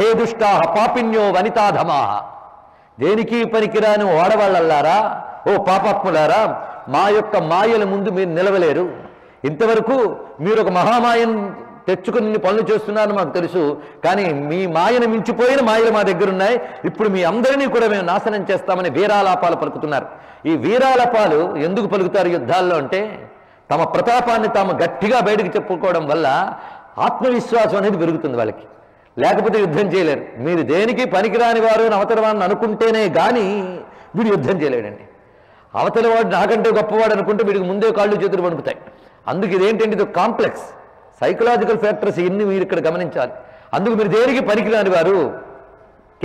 హే దుష్టా పాపిన్యో వనితాధమా, దేనికి పనికిరాని ఓడవాళ్ళల్లారా, ఓ పాపాత్ములారా, మా యొక్క మాయల ముందు మీరు నిలవలేరు. ఇంతవరకు మీరు ఒక మహామాయం తెచ్చుకుని పనులు చేస్తున్నారని మాకు తెలుసు, కానీ మీ మాయను మించిపోయిన మాయలు మా దగ్గర ఉన్నాయి. ఇప్పుడు మీ అందరినీ కూడా మేము నాశనం చేస్తామని వీరాలాపాలు పలుకుతున్నారు. ఈ వీరాలాపాలు ఎందుకు పలుకుతారు యుద్ధాల్లో అంటే, తమ ప్రతాపాన్ని తాము గట్టిగా బయటకు చెప్పుకోవడం వల్ల ఆత్మవిశ్వాసం అనేది పెరుగుతుంది వాళ్ళకి. లేకపోతే యుద్ధం చేయలేరు. మీరు దేనికి పనికిరాని వారు అవతల వాడిని అనుకుంటేనే కానీ వీడు యుద్ధం చేయలేడండి. అవతల వాడు నాకంటే గొప్పవాడు అనుకుంటే వీడికి ముందే కాళ్ళు చేతులు వణుకుతాయి. అందుకు ఇదేంటంటే ఇది కాంప్లెక్స్ సైకలాజికల్ ఫ్యాక్టర్స్, ఇన్ని మీరు ఇక్కడ గమనించాలి. అందుకు మీరు దేనికి పనికిరాని వారు,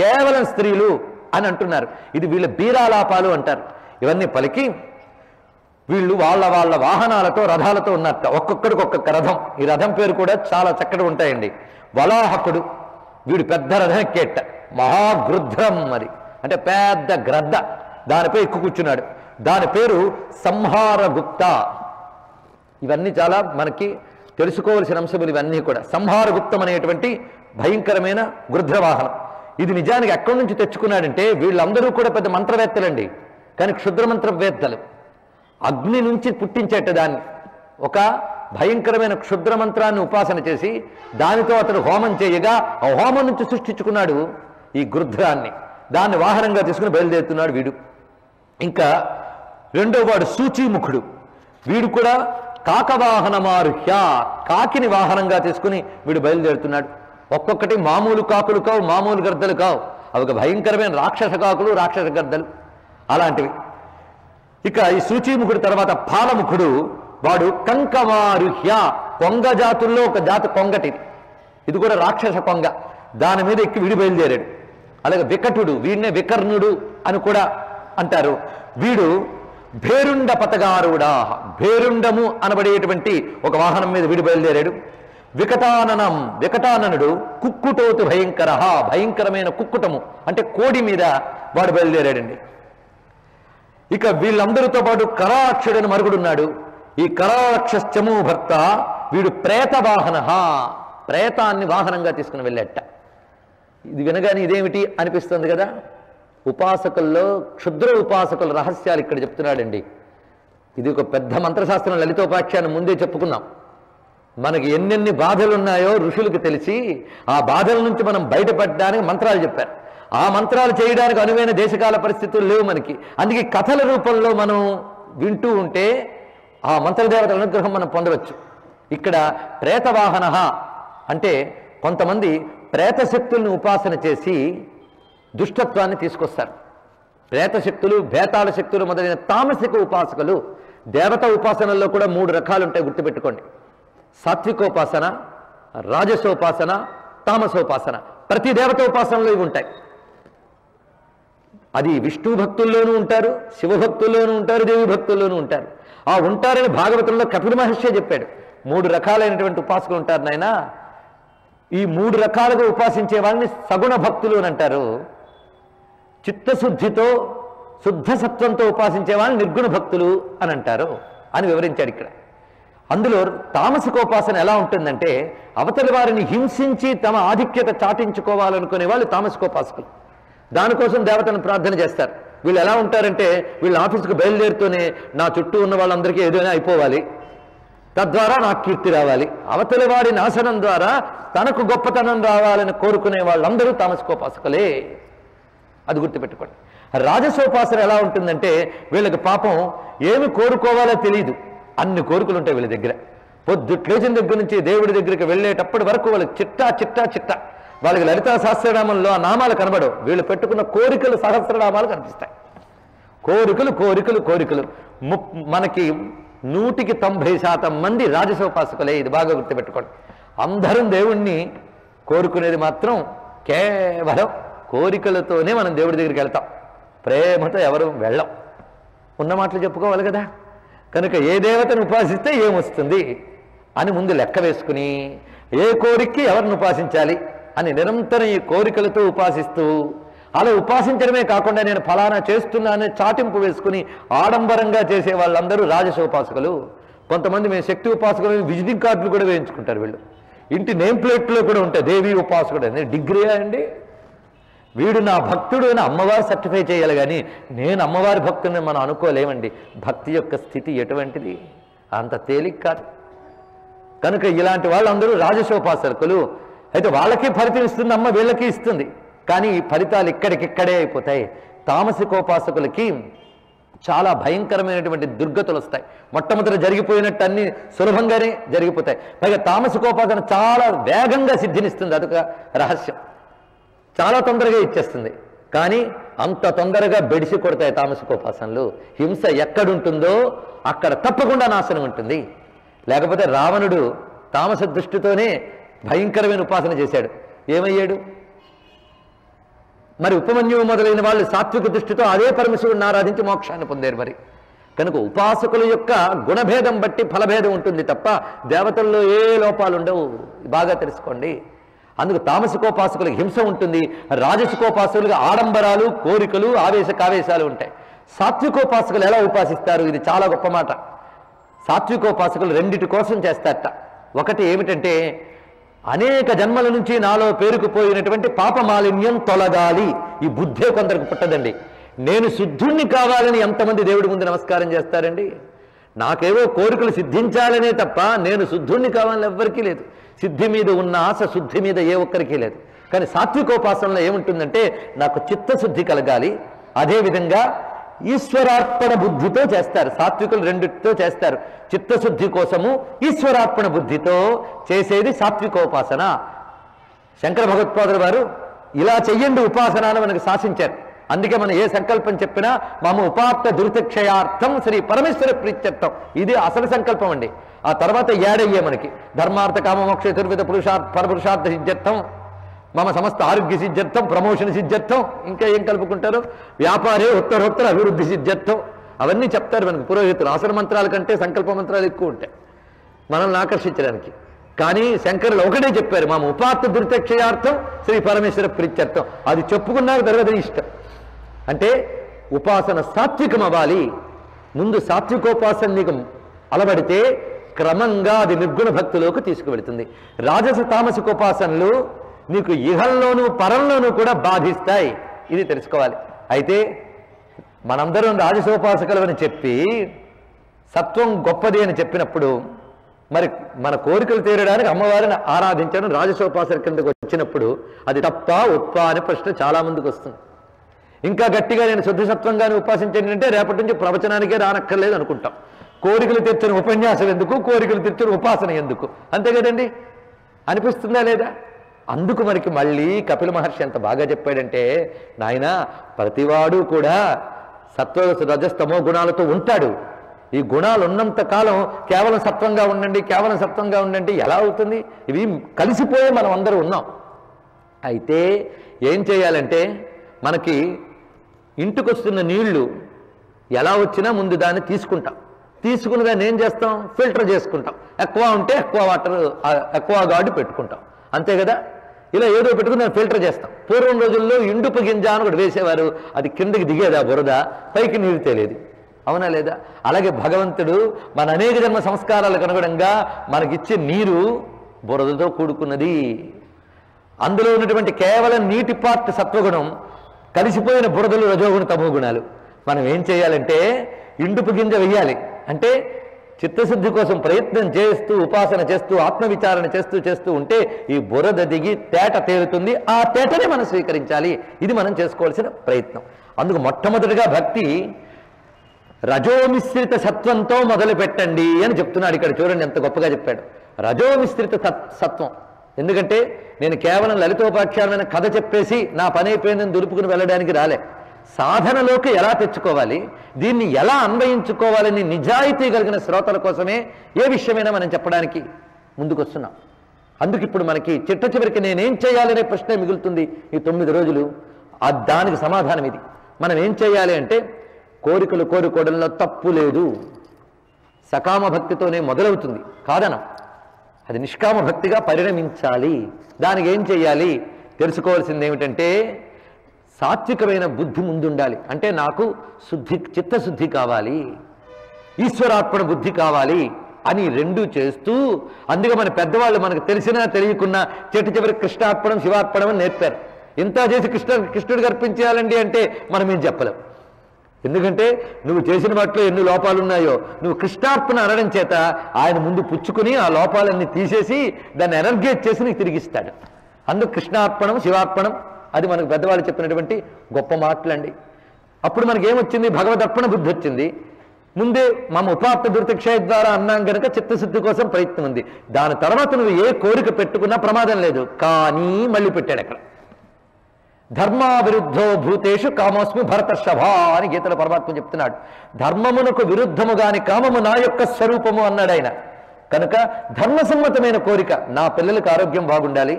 కేవలం స్త్రీలు అని అంటున్నారు. ఇది వీళ్ళ బీరాలాపాలు అంటారు. ఇవన్నీ పలికి వీళ్ళు వాళ్ళ వాళ్ళ వాహనాలతో రథాలతో ఉన్నట్ట, ఒక్కొక్కడికి ఒక్కొక్క రథం. ఈ రథం పేరు కూడా చాలా చక్కటి ఉంటాయండి. వలాహకుడు, వీడు పెద్ద రథం ఎక్కేట, మహాగృధ్రం, మరి అంటే పెద్ద గ్రద్ద, దానిపై ఎక్కువ కూర్చున్నాడు. దాని పేరు సంహారగుప్త. ఇవన్నీ చాలా మనకి తెలుసుకోవలసిన అంశములు ఇవన్నీ కూడా. సంహారగుప్తం అనేటువంటి భయంకరమైన గృధ్రవాహనం. ఇది నిజానికి ఎక్కడి నుంచి తెచ్చుకున్నాడంటే, వీళ్ళందరూ కూడా పెద్ద మంత్రవేత్తలండి, కానీ క్షుద్ర మంత్రవేత్తలు. అగ్ని నుంచి పుట్టించేట దాన్ని, ఒక భయంకరమైన క్షుద్ర మంత్రాన్ని ఉపాసన చేసి దానితో అతడు హోమం చేయగా ఆ హోమం నుంచి సృష్టించుకున్నాడు ఈ గృధ్రాన్ని. దాన్ని వాహనంగా తీసుకుని బయలుదేరుతున్నాడు వీడు. ఇంకా రెండో వాడు సూచీముఖుడు. వీడు కూడా కాకవాహనమారుహ్య, కాకిని వాహనంగా తీసుకుని వీడు బయలుదేరుతున్నాడు. ఒక్కొక్కటి మామూలు కాకులు కావు, మామూలు గర్దలు కావు, అవి ఒక భయంకరమైన రాక్షస కాకులు, రాక్షస గర్దలు అలాంటివి. ఇక ఈ సూచీముఖుడు తర్వాత పాలముఖుడు, వాడు కంకమారుహ్య, కొంగ జాతుల్లో ఒక జాతి కొంగటిది, ఇది కూడా రాక్షస కొంగ, దాని మీద ఎక్కి వీడు బయలుదేరాడు. అలాగే వికటుడు, వీడినే వికర్ణుడు అని కూడా అంటారు. వీడు భేరుండ పతగారుడా, భేరుండము అనబడేటువంటి ఒక వాహనం మీద వీడు బయలుదేరాడు. వికటాననం, వికటాననుడు కుక్కుటోతు భయంకర, భయంకరమైన కుక్కుటము అంటే కోడి మీద వాడు బయలుదేరాడండి. ఇక వీళ్ళందరితో పాటు కరాక్షుడని మరుగుడున్నాడు. ఈ కరాక్షశ్చము భర్త, వీడు ప్రేత వాహన, ప్రేతాన్ని వాహనంగా తీసుకుని వెళ్ళేట. ఇది వినగానే ఇదేమిటి అనిపిస్తుంది కదా. ఉపాసకుల్లో క్షుద్ర ఉపాసకుల రహస్యాలు ఇక్కడ చెప్తున్నాడండి. ఇది ఒక పెద్ద మంత్రశాస్త్రం, లలితోపాఖ్యానం ముందే చెప్పుకున్నాం. మనకి ఎన్నెన్ని బాధలు ఉన్నాయో ఋషులకు తెలిసి ఆ బాధల నుంచి మనం బయటపడడానికి మంత్రాలు చెప్పారు. ఆ మంత్రాలు చేయడానికి అనువైన దేశకాల పరిస్థితులు లేవు మనకి. అందుకే కథల రూపంలో మనం వింటూ ఉంటే ఆ మంత్రదేవతల అనుగ్రహం మనం పొందవచ్చు. ఇక్కడ ప్రేతవాహన అంటే కొంతమంది ప్రేతశక్తుల్ని ఉపాసన చేసి దుష్టత్వాన్ని తీసుకొస్తారు. ప్రేతశక్తులు, భేతాళ శక్తులు మొదలైన తామసిక ఉపాసకులు. దేవత ఉపాసనల్లో కూడా 3 రకాలు ఉంటాయి, గుర్తుపెట్టుకోండి. సాత్వికోపాసన, రాజసోపాసన, తామసోపాసన. ప్రతి దేవత ఉపాసనలో ఇవి ఉంటాయి. అది విష్ణు భక్తుల్లోనూ ఉంటారు, శివభక్తుల్లోనూ ఉంటారు, దేవి భక్తుల్లోనూ ఉంటారు. ఆ ఉంటారని భాగవతంలో కపిల మహర్షి చెప్పాడు. 3 రకాలైనటువంటి ఉపాసకులు ఉంటారు నాయన. ఈ 3 రకాలుగా ఉపాసించే వాళ్ళని సగుణ భక్తులు అని అంటారు. చిత్తశుద్ధితో శుద్ధ సత్వంతో ఉపాసించే వాళ్ళని నిర్గుణ భక్తులు అని అంటారు అని వివరించాడు ఇక్కడ. అందులో తామసికోపాసన ఎలా ఉంటుందంటే, అవతలి వారిని హింసించి తమ ఆధిక్యత చాటించుకోవాలనుకునే వాళ్ళు తామసికోపాసకులు. దానికోసం దేవతను ప్రార్థన చేస్తారు. వీళ్ళు ఎలా ఉంటారంటే, వీళ్ళ ఆఫీసుకు బయలుదేరుతూనే నా చుట్టూ ఉన్న వాళ్ళందరికీ ఏదైనా అయిపోవాలి, తద్వారా నాకు కీర్తి రావాలి, అవతలి వాడి నాశనం ద్వారా తనకు గొప్పతనం రావాలని కోరుకునే వాళ్ళందరూ తామసికోపాసకులే. అది గుర్తుపెట్టుకోండి. రాజసోపాసన ఎలా ఉంటుందంటే, వీళ్ళకి పాపం ఏమి కోరుకోవాలో తెలియదు, అన్ని కోరికలు ఉంటాయి వీళ్ళ దగ్గర. పొద్దుట్లేచిన దగ్గర నుంచి దేవుడి దగ్గరికి వెళ్ళేటప్పటి వరకు వాళ్ళకి చిట్టా చిట్టా చిట్టా. వాళ్ళకి లలితా సహస్రనామంలో ఆ నామాలు కనబడవు, వీళ్ళు పెట్టుకున్న కోరికలు సహస్రనామాలు కనిపిస్తాయి. కోరికలు కోరికలు కోరికలు. మనకి 190% మంది రాజసోపాసకులే. ఇది బాగా గుర్తుపెట్టుకోండి. అందరం దేవుణ్ణి కోరుకునేది మాత్రం కేవలం కోరికలతోనే మనం దేవుడి దగ్గరికి వెళ్తాం. ప్రేమతో ఎవరు వెళ్ళం. ఉన్న మాటలు చెప్పుకోవాలి కదా. కనుక ఏ దేవతను ఉపాసిస్తే ఏమొస్తుంది అని ముందు లెక్క వేసుకుని ఏ కోరికకి ఎవరిని ఉపాసించాలి అని నిరంతరం ఈ కోరికలతో ఉపాసిస్తూ, అలా ఉపాసించడమే కాకుండా నేను ఫలానా చేస్తున్నానని చాటింపు వేసుకుని ఆడంబరంగా చేసే వాళ్ళందరూ రాజసోపాసకులు. కొంతమంది మేము శక్తి ఉపాసకులు విజిటింగ్ కార్డులు కూడా వేయించుకుంటారు వీళ్ళు. ఇంటి నేమ్ ప్లేట్లో కూడా ఉంటాయి దేవి ఉపాసకుడు అని. డిగ్రీయా అండి? వీడు నా భక్తుడు అని అమ్మవారు సర్టిఫై చేయాలి, కానీ నేను అమ్మవారి భక్తుడిని మనం అనుకోలేమండి. భక్తి యొక్క స్థితి ఎటువంటిది, అంత తేలిక కాదు. కనుక ఇలాంటి వాళ్ళందరూ రాజసోపాసకులు. అయితే వాళ్ళకి ఫలితం ఇస్తుంది అమ్మ, వీళ్ళకి ఇస్తుంది, కానీ ఈ ఫలితాలు ఇక్కడికిక్కడే అయిపోతాయి. తామసికోపాసకులకి చాలా భయంకరమైనటువంటి దుర్గతులు వస్తాయి. మొట్టమొదట జరిగిపోయినట్టు అన్ని సులభంగానే జరిగిపోతాయి. పైగా తామసికోపాసన చాలా వేగంగా సిద్ధినిస్తుంది, అదొక రహస్యం. చాలా తొందరగా ఇచ్చేస్తుంది, కానీ అంత తొందరగా బెడిసి కొడతాయి తామసికోపాసనలు. హింస ఎక్కడుంటుందో అక్కడ తప్పకుండా నాశనం ఉంటుంది. లేకపోతే రావణుడు తామస దృష్టితోనే భయంకరమైన ఉపాసన చేశాడు, ఏమయ్యాడు? మరి ఉపమన్యువు మొదలైన వాళ్ళు సాత్విక దృష్టితో అదే పరమశివుడిని ఆరాధించి మోక్షాన్ని పొందారు. మరి కనుక ఉపాసకుల యొక్క గుణభేదం బట్టి ఫలభేదం ఉంటుంది తప్ప దేవతల్లో ఏ లోపాలు ఉండవు, బాగా తెలుసుకోండి. అందుకు తామసికోపాసకులకు హింస ఉంటుంది, రాజసికోపాసకులకు ఆడంబరాలు, కోరికలు, కావేశాలు ఉంటాయి. సాత్వికోపాసకులు ఎలా ఉపాసిస్తారు? ఇది చాలా గొప్ప మాట. సాత్వికోపాసకులు రెండిటి కోసం చేస్తారట. ఒకటి ఏమిటంటే, అనేక జన్మల నుంచి నాలో పేరుకుపోయినటువంటి పాపమాలిన్యం తొలగాలి. ఈ బుద్ధే కొందరికి పుట్టదండి. నేను శుద్ధుణ్ణి కావాలని ఎంతమంది దేవుడి ముందు నమస్కారం చేస్తారండి? నాకేవో కోరికలు సిద్ధించాలనే తప్ప నేను శుద్ధుణ్ణి కావాలని ఎవ్వరికీ లేదు. సిద్ధి మీద ఉన్న ఆశ శుద్ధి మీద ఏ ఒక్కరికి లేదు. కానీ సాత్వికోపాసనలో ఏముంటుందంటే, నాకు చిత్తశుద్ధి కలగాలి. అదేవిధంగా ఈశ్వరార్పణ బుద్ధితో చేస్తారు. సాత్వికులు రెండిటితో చేస్తారు. చిత్తశుద్ధి కోసము ఈశ్వరార్పణ బుద్ధితో చేసేది సాత్వికోపాసన. శంకర భగవత్పాదుల వారు ఇలా చెయ్యండి ఉపాసన అని మనకు శాసించారు. అందుకే మనం ఏ సంకల్పం చెప్పినా మమ ఉపాత్త దురితక్షయార్థం శ్రీ పరమేశ్వర ప్రీత్యర్థం, ఇది అసలు సంకల్పం అండి. ఆ తర్వాత ఏడయ్యే మనకి ధర్మార్థ కామ మోక్ష చతుర్విధ పరపురుషార్థ సిద్ధ్యర్థం, మమ సమస్త ఆరోగ్య సిద్ధ్యర్థం, ప్రమోషన్ సిద్ధ్యర్థం, ఇంకా ఏం కలుపుకుంటారు? వ్యాపారే ఉత్తరోత్తర అభివృద్ధి సిద్ధ్యర్థం, అవన్నీ చెప్తారు మనకు పురోహితులు. ఆసన మంత్రాల కంటే సంకల్ప మంత్రాలు ఎక్కువ ఉంటాయి మనల్ని ఆకర్షించడానికి. కానీ శంకరులు ఒకటే చెప్పారు, మమ ఉపాత్త దురితక్షయార్థం శ్రీ పరమేశ్వర ప్రీత్యర్థం. అది చెప్పుకున్నాక తర్వాత ఇష్టం. అంటే ఉపాసన సాత్వికం అవ్వాలి. ముందు సాత్వికోపాసన నీకు అలవడితే క్రమంగా అది నిర్గుణ భక్తిలోకి తీసుకువెళుతుంది. రాజస తామసికోపాసనలు నీకు ఇహంలోనూ పరంలోనూ కూడా బాధిస్తాయి, ఇది తెలుసుకోవాలి. అయితే మనందరం రాజసోపాసకులని చెప్పి సత్వం గొప్పది అని చెప్పినప్పుడు మరి మన కోరికలు తీరడానికి అమ్మవారిని ఆరాధించడం రాజసోపాసన కిందకు వచ్చినప్పుడు అది తప్ప ఉత్ప అనే ప్రశ్న చాలా మందికి వస్తుంది. ఇంకా గట్టిగా నేను శుద్ధసత్వంగానే ఉపాసించండి అంటే రేపటి నుంచి ప్రవచనానికే రానక్కర్లేదు అనుకుంటాం. కోరికలు తీర్చిన ఉపన్యాసం ఎందుకు, కోరికలు తీర్చిన ఉపాసన ఎందుకు, అంతే కదండి, అనిపిస్తుందా లేదా? అందుకు మనకి మళ్ళీ కపిల మహర్షి ఎంత బాగా చెప్పాడంటే, నాయన ప్రతివాడు కూడా సత్వ రజస్తమో గుణాలతో ఉంటాడు. ఈ గుణాలు ఉన్నంత కాలం కేవలం సత్వంగా ఉండండి, కేవలం సత్వంగా ఉండండి ఎలా అవుతుంది? ఇవి కలిసిపోయే మనం అందరూ ఉన్నాం. అయితే ఏం చేయాలంటే, మనకి ఇంటికి వస్తున్న నీళ్లు ఎలా వచ్చినా ముందు దాన్ని తీసుకుంటాం. తీసుకుని దాన్ని ఏం చేస్తాం? ఫిల్టర్ చేసుకుంటాం. ఎక్కువ ఉంటే ఎక్కువ వాటర్, ఎక్కువ గాడి పెట్టుకుంటాం, అంతే కదా. ఇలా ఏదో పెట్టుకుని దాన్ని ఫిల్టర్ చేస్తాం. పూర్వం రోజుల్లో ఇండుపు గింజ అని ఒకటి వేసేవారు, అది కిందకి దిగేదా బురద, పైకి నీరు తేలేది, అవునా లేదా? అలాగే భగవంతుడు మన అనేక జన్మ సంస్కారాలకు అనుగుణంగా మనకిచ్చే నీరు బురదతో కూడుకున్నది. అందులో ఉన్నటువంటి కేవలం నీటి పార్ట్ సత్వగుణం, కలిసిపోయిన బురదలు రజోగుణ తమో గుణాలు. మనం ఏం చేయాలంటే ఇండుపు గింజ వెయ్యాలి. అంటే చిత్తశుద్ధి కోసం ప్రయత్నం చేస్తూ ఉపాసన చేస్తూ ఆత్మవిచారణ చేస్తూ ఉంటే ఈ బురద దిగి తేట తేలుతుంది. ఆ తేటనే మనం స్వీకరించాలి. ఇది మనం చేసుకోవాల్సిన ప్రయత్నం. అందుకు మొట్టమొదటిగా భక్తి రజోమిశ్రిత సత్వంతో మొదలు పెట్టండి అని చెప్తున్నాడు. ఇక్కడ చూడండి ఎంత గొప్పగా చెప్పాడు, రజోమిశ్రిత సత్వం. ఎందుకంటే నేను కేవలం లలితోపాఖ్యానమైన కథ చెప్పేసి నా పని అయిపోయిందని దులుపుకుని వెళ్ళడానికి రాలే. సాధనలోకి ఎలా తెచ్చుకోవాలి, దీన్ని ఎలా అన్వయించుకోవాలని నిజాయితీ కలిగిన శ్రోతల కోసమే ఏ విషయమైనా మనం చెప్పడానికి ముందుకొస్తున్నాం. అందుకు ఇప్పుడు మనకి చిట్ట చివరికి నేనేం చేయాలనే ప్రశ్న మిగులుతుంది ఈ 9 రోజులు. దానికి సమాధానం ఇది. మనం ఏం చేయాలి అంటే, కోరికలు కోరుకోవడంలో తప్పు లేదు. సకామ భక్తితోనే మొదలవుతుంది, కాదనం. అది నిష్కామ భక్తిగా పరిణమించాలి. దానికి ఏం చేయాలి తెలుసుకోవాల్సింది ఏమిటంటే, సాత్వికమైన బుద్ధి ముందుండాలి. అంటే నాకు చిత్తశుద్ధి కావాలి, ఈశ్వరార్పణ బుద్ధి కావాలి. అని రెండు చేస్తూ, అందుకే మన పెద్దవాళ్ళు మనకు తెలిసినా తెలియకున్నా చెట్టు చివరి కృష్ణార్పణం శివార్పణం అని నేర్పారు. ఇంత చేసి కృష్ణుడికి అర్పించేయాలండి అంటే మనం ఏం చెప్పలేం. ఎందుకంటే నువ్వు చేసిన వాటిలో ఎన్ని లోపాలు ఉన్నాయో నువ్వు కృష్ణార్పణ అనడం చేత ఆయన ముందు పుచ్చుకుని ఆ లోపాలన్నీ తీసేసి దాన్ని ఎనర్గేట్ చేసి నీకు తిరిగిస్తాడు. అందుకు కృష్ణార్పణం శివార్పణం అది మనకు పెద్దవాళ్ళు చెప్పినటువంటి గొప్ప మాటలండి. అప్పుడు మనకేమొచ్చింది? భగవదర్పణ బుద్ధి వచ్చింది. ముందే మమ ఉపాత్త దుర్తిక్షయ ద్వారా అన్నాం కనుక చిత్తశుద్ధి కోసం ప్రయత్నం ఉంది. దాని తర్వాత నువ్వు ఏ కోరిక పెట్టుకున్నా ప్రమాదం లేదు. కానీ మళ్ళీ పెట్టాడు అక్కడ, ధర్మావిరుద్ధో భూతేషు కామోస్మి భరతర్షభ అని గీతలో పరమాత్మ చెప్తున్నాడు. ధర్మమునకు విరుద్ధము గాని కామము నా యొక్క స్వరూపము అన్నాడు ఆయన. కనుక ధర్మసమ్మతమైన కోరిక, నా పిల్లలకు ఆరోగ్యం బాగుండాలి,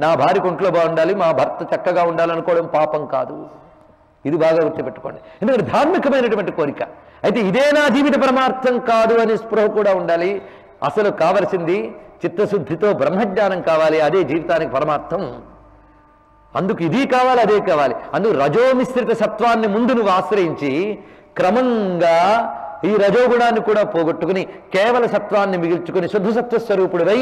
నా భార్య ఒంట్లో బాగుండాలి, మా భర్త చక్కగా ఉండాలనుకోవడం పాపం కాదు. ఇది బాగా గుర్తుపెట్టుకోండి. ఎందుకంటే ధార్మికమైనటువంటి కోరిక. అయితే ఇదే నా జీవిత పరమార్థం కాదు అనే స్పృహ కూడా ఉండాలి. అసలు కావలసింది చిత్తశుద్ధితో బ్రహ్మజ్ఞానం కావాలి, అదే జీవితానికి పరమార్థం. అందుకు ఇది కావాలి, అదే కావాలి. అందుకు రజోమిశ్రిత సత్వాన్ని ముందు నువ్వు ఆశ్రయించి క్రమంగా ఈ రజోగుణాన్ని కూడా పోగొట్టుకుని కేవల సత్వాన్ని మిగిల్చుకుని శుద్ధ సత్వస్వరూపుడివై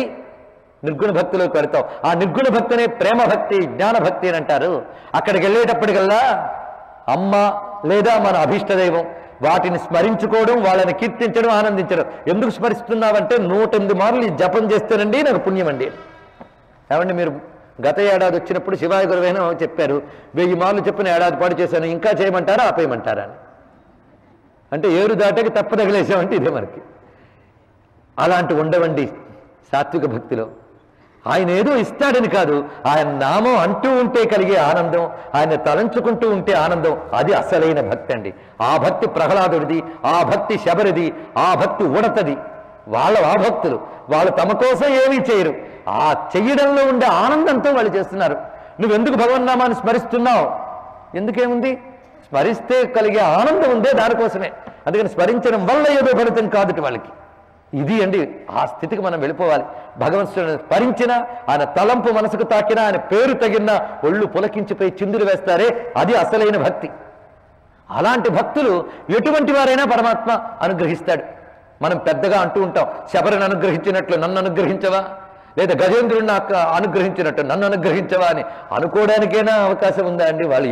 నిర్గుణ భక్తిలోకి వెళతావు. ఆ నిర్గుణ భక్తినే ప్రేమ భక్తి, జ్ఞాన భక్తి అని అంటారు. అక్కడికి వెళ్ళేటప్పటికల్లా అమ్మ లేదా మన అభీష్టదైవం వాటిని స్మరించుకోవడం, వాళ్ళని కీర్తించడం, ఆనందించడం. ఎందుకు స్మరిస్తున్నావంటే 108 మార్లు ఈ జపం చేస్తేనండి నాకు పుణ్యం అండి. ఏమండి, మీరు గత ఏడాది వచ్చినప్పుడు శివాయ గురువైన చెప్పారు 1000 మార్లు చెప్పిన ఏడాది పాటు చేశాను, ఇంకా చేయమంటారా ఆపేయమంటారా అని. అంటే ఏరు దాటకి తప్ప తగిలేసామంటే ఇదే మనకి. అలాంటి ఉండవండి సాత్విక భక్తిలో. ఆయన ఏదో ఇస్తాడని కాదు, ఆయన నామం అంటూ ఉంటే కలిగే ఆనందం, ఆయన తలంచుకుంటూ ఉంటే ఆనందం, అది అసలైన భక్తి అండి. ఆ భక్తి ప్రహ్లాదుడిది, ఆ భక్తి శబరిది, ఆ భక్తి ఉడతది. ఆ భక్తులు వాళ్ళు తమ కోసం ఏమీ చేయరు, ఆ చెయ్యడంలో ఉండే ఆనందంతో వాళ్ళు చేస్తున్నారు. నువ్వెందుకు భగవన్నామాన్ని స్మరిస్తున్నావు? ఎందుకేముంది, స్మరిస్తే కలిగే ఆనందం ఉందే దానికోసమే. అందుకని స్మరించడం వల్ల ఏదో ఫలితం కాదుటి వాళ్ళకి. ఇది అండి, ఆ స్థితికి మనం వెళ్ళిపోవాలి. భగవంతుని స్మరించినా, ఆయన తలంపు మనసుకు తాకినా, ఆయన పేరు తగినా ఒళ్ళు పులకించిపోయి చిందులు వేస్తారే, అది అసలైన భక్తి. అలాంటి భక్తులు ఎటువంటి వారైనా పరమాత్మ అనుగ్రహిస్తాడు. మనం పెద్దగా అంటూ ఉంటాం, శబరిని అనుగ్రహించినట్లు నన్ను అనుగ్రహించవా, లేదా గజేంద్రుడిని అనుగ్రహించినట్టు నన్ను అనుగ్రహించవా అని అనుకోవడానికైనా అవకాశం ఉందా అండి? వాళ్ళు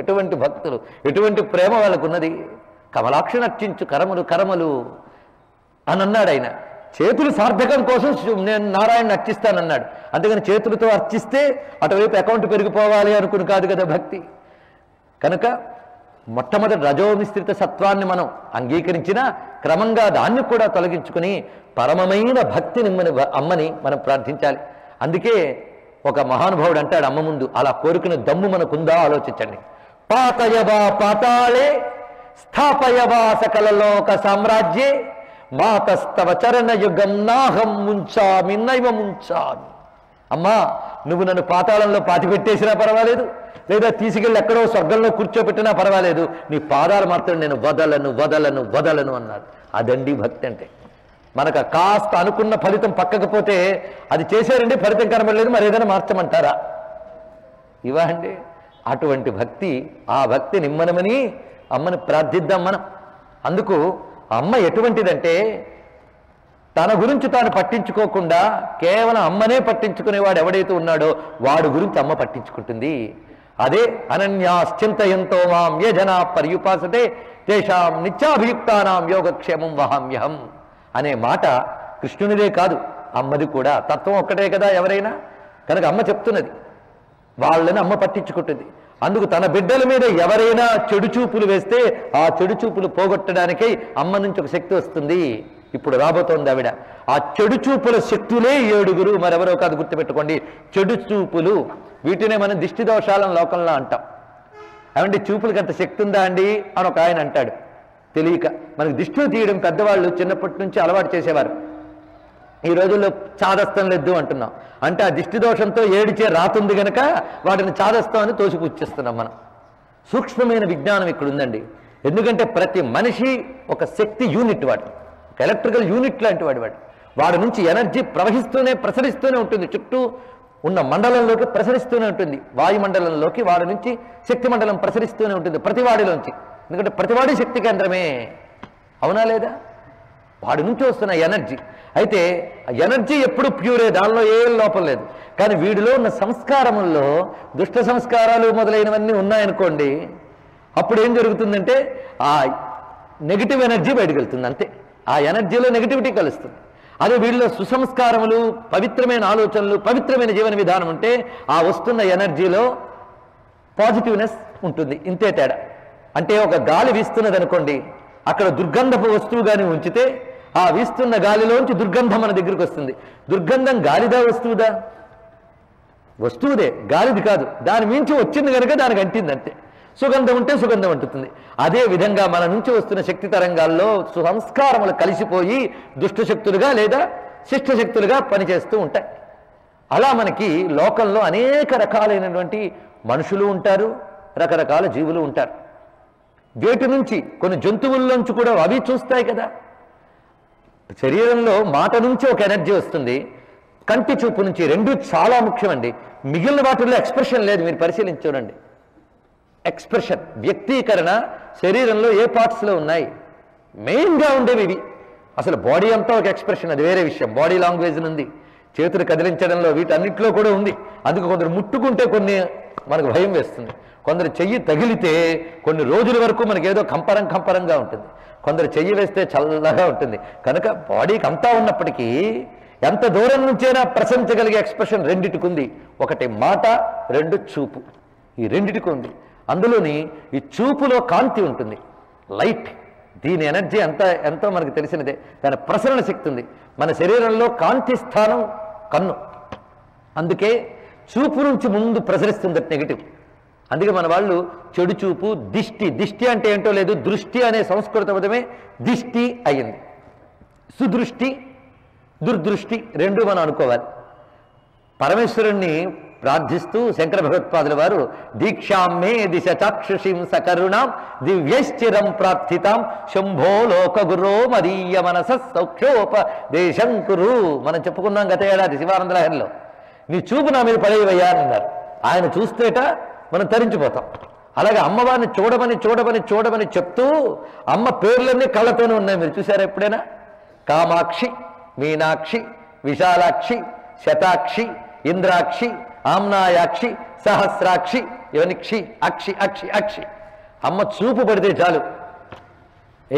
ఎటువంటి భక్తులు, ఎటువంటి ప్రేమ వాళ్ళకు ఉన్నది. కమలాక్షి నర్చించు కరములు కరములు అని అన్నాడు ఆయన. చేతులు సార్థకం కోసం నేను నారాయణ అర్చిస్తానన్నాడు. అందుకని చేతులతో అర్చిస్తే అటువైపు అకౌంట్ పెరిగిపోవాలి అనుకుని కాదు కదా భక్తి. కనుక మొట్టమొదటి రజోమిశ్రిత సత్వాన్ని మనం అంగీకరించినా క్రమంగా దాన్ని కూడా తొలగించుకుని పరమమైన భక్తిని అమ్మని మనం ప్రార్థించాలి. అందుకే ఒక మహానుభావుడు అంటాడు అమ్మ ముందు, అలా కోరుకునే దమ్ము మనకుందా ఆలోచించండి. పాతయవా పాతాళే స్థాపయవా సకల లోక సామ్రాజ్యే మాతస్తవ చరణయుగం నాహం ముంచామి నైవ ముంచామి. అమ్మా, నువ్వు నన్ను పాతాళంలో పాతిపెట్టేసినా పర్వాలేదు, లేదా తీసుకెళ్ళి ఎక్కడో స్వర్గంలో కూర్చోబెట్టినా పర్వాలేదు, నీ పాదాలు మాత్రం నేను వదలను వదలను వదలను అన్నారు. అదండి భక్తి అంటే. మనకు కాస్త అనుకున్న ఫలితం పక్కకపోతే అది చేశారండి, ఫలితం కనబడలేదు, మరి ఏదైనా మార్చమంటారా? ఇవా అండి అటువంటి భక్తి. ఆ భక్తి నిమ్మనమని అమ్మని ప్రార్థిద్దాం మనం. అందుకు అమ్మ ఎటువంటిదంటే, తన గురించి తాను పట్టించుకోకుండా కేవలం అమ్మనే పట్టించుకునేవాడు ఎవడైతే ఉన్నాడో వాడు గురించి అమ్మ పట్టించుకుంటుంది. అదే అనన్యాశ్చింతయంతో మాం ఏ జనా పర్యుపాసతే తేషాం నిత్యాభియుక్తానాం యోగక్షేమం వహామ్యహం అనే మాట కృష్ణునిదే కాదు, అమ్మది కూడా. తత్వం ఒక్కటే కదా ఎవరైనా. కనుక అమ్మ చెప్తున్నది, వాళ్ళని అమ్మ పట్టించుకుంటుంది. అందుకు తన బిడ్డల మీద ఎవరైనా చెడు చూపులు వేస్తే ఆ చెడు చూపులు పోగొట్టడానికై అమ్మ నుంచి ఒక శక్తి వస్తుంది. ఇప్పుడు రాబోతోంది ఆవిడ. ఆ చెడు చూపుల శక్తులే 7. మరెవరో కాదు, గుర్తుపెట్టుకోండి. చెడు చూపులు, వీటినే మనం దిష్టి దోషాలను లోకంలో అంటాం. ఏమంటే చూపులకి అంత శక్తి ఉందా అండి అని ఒక ఆయన అంటాడు తెలియక. మనకు దిష్టిలో తీయడం పెద్దవాళ్ళు చిన్నప్పటి నుంచి అలవాటు చేసేవారు. ఈ రోజుల్లో చాదస్తం లేదు అంటున్నాం. అంటే ఆ దిష్టి దోషంతో ఏడిచే రాతుంది గనక వాటిని చాదస్తం అని తోసిపుచ్చేస్తున్నాం మనం. సూక్ష్మమైన విజ్ఞానం ఇక్కడ ఉందండి. ఎందుకంటే ప్రతి మనిషి ఒక శక్తి యూనిట్, వాడు ఒక ఎలక్ట్రికల్ యూనిట్ లాంటి వాడి నుంచి ఎనర్జీ ప్రసరిస్తూనే ఉంటుంది. చుట్టూ ఉన్న మండలంలోకి ప్రసరిస్తూనే ఉంటుంది. వాయుమండలంలోకి వాడి నుంచి శక్తి మండలం ప్రసరిస్తూనే ఉంటుంది ప్రతివాడిలోంచి. ఎందుకంటే ప్రతివాడి శక్తి కేంద్రమే, అవునా లేదా? వాడి నుంచి వస్తున్న ఎనర్జీ. అయితే ఎనర్జీ ఎప్పుడు ప్యూరే, దానిలో ఏం లోపం లేదు. కానీ వీడిలో ఉన్న సంస్కారముల్లో దుష్ట సంస్కారాలు మొదలైనవన్నీ ఉన్నాయనుకోండి, అప్పుడు ఏం జరుగుతుందంటే ఆ నెగిటివ్ ఎనర్జీ బయటకు వెళ్తుంది, అంతే. ఆ ఎనర్జీలో నెగిటివిటీ కలుస్తుంది. అదే వీళ్ళలో సుసంస్కారములు, పవిత్రమైన ఆలోచనలు, పవిత్రమైన జీవన విధానం ఉంటే ఆ వస్తున్న ఎనర్జీలో పాజిటివ్నెస్ ఉంటుంది, ఇంతే తేడా. అంటే ఒక గాలి వీస్తున్నది అనుకోండి, అక్కడ దుర్గంధపు వస్తువు కానీ ఉంచితే ఆ వీస్తున్న గాలిలోంచి దుర్గంధం మన దగ్గరికి వస్తుంది. దుర్గంధం గాలిదా వస్తువుదా? వస్తువుదే, గాలిది కాదు. దాని మించి వచ్చింది కనుక దానికి అంటింది, అంతే. సుగంధం ఉంటే సుగంధం అంటుతుంది. అదే విధంగా మన నుంచి వస్తున్న శక్తి తరంగాల్లో సంస్కారములు కలిసిపోయి దుష్టశక్తులుగా లేదా శిష్టశక్తులుగా పనిచేస్తూ ఉంటాయి. అలా మనకి లోకంలో అనేక రకాలైనటువంటి మనుషులు ఉంటారు, రకరకాల జీవులు ఉంటారు. వేటి నుంచి కొన్ని జంతువుల్లోంచి కూడా అవి చూస్తాయి కదా. శరీరంలో మాట నుంచి ఒక ఎనర్జీ వస్తుంది, కంటి చూపు నుంచి, రెండు చాలా ముఖ్యమండి. మిగిలిన వాటిల్లో ఎక్స్ప్రెషన్ లేదు, మీరు పరిశీలించి చూడండి. ఎక్స్ప్రెషన్, వ్యక్తీకరణ శరీరంలో ఏ పార్ట్స్లో ఉన్నాయి? మెయిన్గా ఉండేవి ఇవి. అసలు బాడీ అంతా ఒక ఎక్స్ప్రెషన్, అది వేరే విషయం. బాడీ లాంగ్వేజ్ ఉంది, చేతులు కదిలించడంలో, వీటన్నిటిలో కూడా ఉంది. అందుకు కొందరు ముట్టుకుంటే కొన్ని మనకు భయం వేస్తుంది, కొందరు చెయ్యి తగిలితే కొన్ని రోజుల వరకు మనకి ఏదో కంపరంగా ఉంటుంది, కొందరు చెయ్యి వేస్తే చల్లగా ఉంటుంది. కనుక బాడీకి అంతా ఉన్నప్పటికీ ఎంత దూరం నుంచైనా ప్రశంసగలిగే ఎక్స్ప్రెషన్ రెండిటికి ఉంది. ఒకటి మాట, రెండు చూపు. ఈ రెండిటికి ఉంది. అందులోని ఈ చూపులో కాంతి ఉంటుంది, లైట్. దీని ఎనర్జీ ఎంతో మనకు తెలిసినదే. దాని ప్రసరణ శక్తి ఉంది. మన శరీరంలో కాంతి స్థానం కన్ను, అందుకే చూపు నుంచి ముందు ప్రసరిస్తుంది నెగిటివ్. అందుకే మన వాళ్ళు చెడు చూపు, దిష్టి అంటే ఏంటో లేదు, దృష్టి అనే సంస్కృత పదమే దిష్టి అయ్యింది. సుదృష్టి, దుర్దృష్టి రెండు మనం అనుకోవాలి. పరమేశ్వరుణ్ణి ప్రార్థిస్తూ శంకర భగవత్పాదుల వారు దీక్షామ్మే దిశ చాక్షుషీం సకరుణాం దివ్యశ్చిరం ప్రార్థితాం శంభో లోక గురో మదీయ మనస సౌఖ్యోపదేశం కురు. మనం చెప్పుకున్నాం గత ఏడాది శివానందలహరిలో. నీ చూపు నా మీద పడేవయ్యా అన్నారు. ఆయన చూస్తేట మనం తరించిపోతాం. అలాగే అమ్మవారిని చూడమని చెప్తూ అమ్మ పేర్లన్నీ కళ్ళతోనే ఉన్నాయి. మీరు చూసారా ఎప్పుడైనా? కామాక్షి, మీనాక్షి, విశాలాక్షి, శతాక్షి, ఇంద్రాక్షి, ఆమ్నాయాక్షి, సహస్రాక్షి, ఇవన్నీ అక్షి. అమ్మ చూపు పడితే చాలు,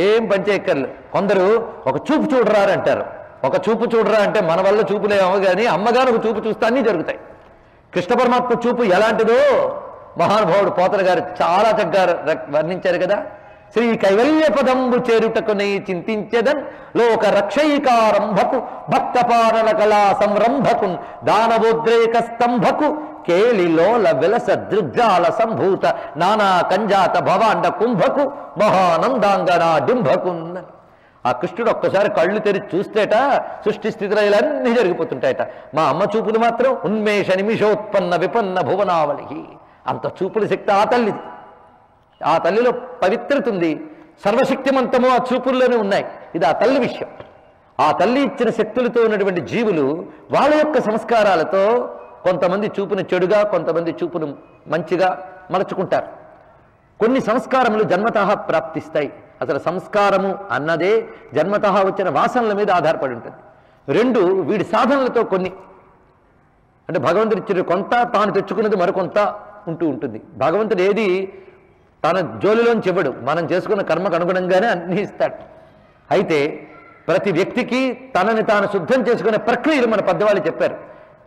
ఏం పంచేయక్కర్లు. కొందరు ఒక చూపు చూడరా అంటారు. ఒక చూపు చూడరా అంటే మన వల్ల చూపులేమో కానీ అమ్మగారు ఒక చూపు చూస్తే అన్నీ జరుగుతాయి. కృష్ణ పరమాత్మ చూపు ఎలాంటిదో మహానుభావుడు పోతన గారు చాలా చక్కగా వర్ణించారు కదా. శ్రీ కైవల్య పదంబు చేరుటకునే చింతించెదన్ లోక రక్షైకారంభకు భక్త పాలన కళా సంరంభకు దానవోద్రేక స్తంభకు కేళిలోల విలస దృగ్జాల సంభూత నానా కంజాత భవాండ కుంభకు మహానందాంగనా డింభకున్. ఆ కృష్ణుడు ఒక్కసారి కళ్ళు తెరిచి చూస్తేట సృష్టి స్థితిలో ఇలాన్నీ జరిగిపోతుంటాయట. మా అమ్మ చూపులు మాత్రం ఉన్మేష నిమిషోత్పన్న విపన్న భువనావళి. అంత చూపుల శక్తి ఆ తల్లిది. ఆ తల్లిలో పవిత్రత ఉంది, సర్వశక్తిమంతము ఆ చూపుల్లోనే ఉన్నాయి. ఇది ఆ తల్లి విషయం. ఆ తల్లి ఇచ్చిన శక్తులతో ఉన్నటువంటి జీవులు వాళ్ళ యొక్క సంస్కారాలతో కొంతమంది చూపును చెడుగా, కొంతమంది చూపును మంచిగా మలచుకుంటారు. కొన్ని సంస్కారములు జన్మతః ప్రాప్తిస్తాయి. అసలు సంస్కారము అన్నదే జన్మతః వచ్చిన వాసనల మీద ఆధారపడి ఉంటుంది. రెండు, వీడి సాధనలతో కొన్ని, అంటే భగవంతుడు ఇచ్చిన కొంత, తాను తెచ్చుకున్నది మరికొంత ఉంటుంది. భగవంతుడు ఏది తన జోలిలోంచి ఇవ్వడు, మనం చేసుకున్న కర్మకు అనుగుణంగానే అన్నీ ఇస్తాడు. అయితే ప్రతి వ్యక్తికి తనని తాను శుద్ధం చేసుకునే ప్రక్రియలు మన పెద్దవాళ్ళు చెప్పారు.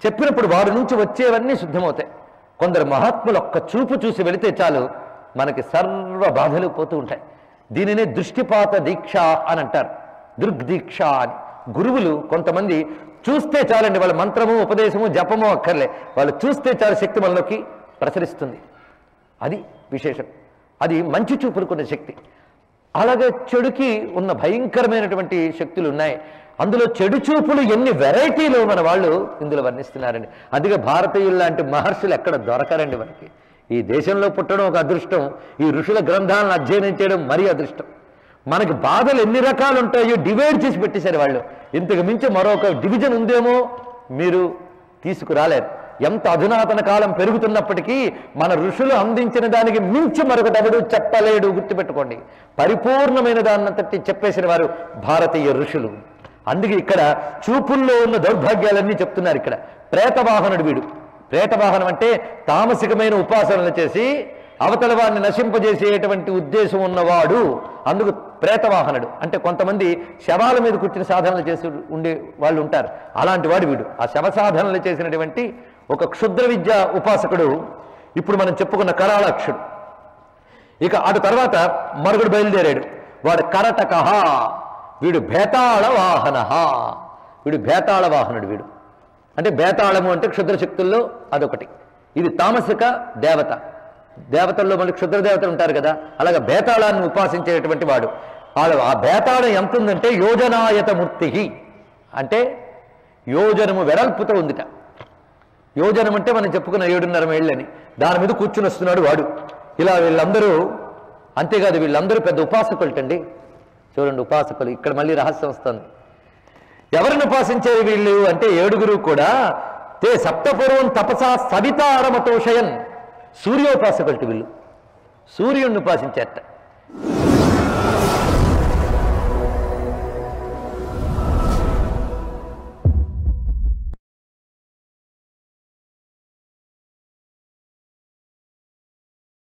చెప్పినప్పుడు వారి నుంచి వచ్చేవన్నీ శుద్ధమవుతాయి. కొందరు మహాత్ములు ఒక్క చూపు చూసి వెళితే చాలు మనకి సర్వ బాధలు పోతూ ఉంటాయి. దీనినే దృష్టిపాత దీక్ష అని అంటారు, దృగ్దీక్ష అని. గురువులు కొంతమంది చూస్తే చాలండి, వాళ్ళ మంత్రము, ఉపదేశము, జపము అక్కర్లే, వాళ్ళు చూస్తే చాలు శక్తి మనలోకి ప్రసరిస్తుంది. అది విశేషం. అది మంచి చూపులకున్న శక్తి. అలాగే చెడుకి ఉన్న భయంకరమైనటువంటి శక్తులు ఉన్నాయి. అందులో చెడు చూపులు ఎన్ని వెరైటీలు మన వాళ్ళు ఇందులో వర్ణిస్తున్నారండి. అందుకే భారతీయులు లాంటి మహర్షులు ఎక్కడ దొరకరండి మనకి. ఈ దేశంలో పుట్టడం ఒక అదృష్టం, ఈ ఋషుల గ్రంథాలను అధ్యయనం చేయడం మరీ అదృష్టం. మనకి బాధలు ఎన్ని రకాలు ఉంటాయో డివైడ్ చేసి పెట్టేశారు వాళ్ళు. ఇంతకు మించి మరొక డివిజన్ ఉందేమో మీరు తీసుకురాలేరు. ఎంత అధునాతన కాలం పెరుగుతున్నప్పటికీ మన ఋషులు అందించిన దానికి మించి మరొకటెవడు చెప్పలేడు. గుర్తుపెట్టుకోండి, పరిపూర్ణమైన దాన్నంతటి చెప్పేసిన వారు భారతీయ ఋషులు. అందుకే ఇక్కడ చూపుల్లో ఉన్న దౌర్భాగ్యాలన్నీ చెప్తున్నారు. ఇక్కడ ప్రేతవాహనుడు వీడు. ప్రేతవాహనం అంటే తామసికమైన ఉపాసనలు చేసి అవతల వారిని నశింపజేసేటువంటి ఉద్దేశం ఉన్నవాడు. అందుకు ప్రేతవాహనుడు అంటే కొంతమంది శవాల మీద కూర్చుని సాధనలు చేసి ఉండే వాళ్ళు ఉంటారు. అలాంటి వాడు వీడు. ఆ శవ సాధనలు చేసినటువంటి ఒక క్షుద్ర విద్య ఉపాసకుడు ఇప్పుడు మనం చెప్పుకున్న కరాళాక్షుడు. ఇక అటు తర్వాత మరుగుడు బయలుదేరాడు. వాడు కరటకహ, వీడు భేతాళ వాహన. వీడు భేతాళ వాహనుడు. వీడు అంటే భేతాళము అంటే క్షుద్ర శక్తుల్లో అదొకటి. ఇది తామసిక దేవత. దేవతల్లో మళ్ళీ క్షుద్ర దేవతలు ఉంటారు కదా, అలాగే భేతాళాన్ని ఉపాసించేటువంటి వాడు. ఆ భేతాళం ఎంత ఉందంటే యోజనాయత మూర్తి, అంటే యోజనము వెడల్పుతో ఉందిట. యోజనం అంటే మనం చెప్పుకున్న 7.5 మైళ్ళని, దాని మీద కూర్చుని వస్తున్నాడు వాడు. ఇలా వీళ్ళందరూ, అంతేకాదు వీళ్ళందరూ పెద్ద ఉపాసకులటండి. చూడండి ఉపాసకులు, ఇక్కడ మళ్ళీ రహస్యం వస్తుంది. ఎవరిని ఉపాసించేది వీళ్ళు అంటే 7 కూడా తే సప్తపూర్వం తపసా సవితారమతోషయన్, సూర్యోపాసకులటి వీళ్ళు. సూర్యుడిని ఉపాసించేట.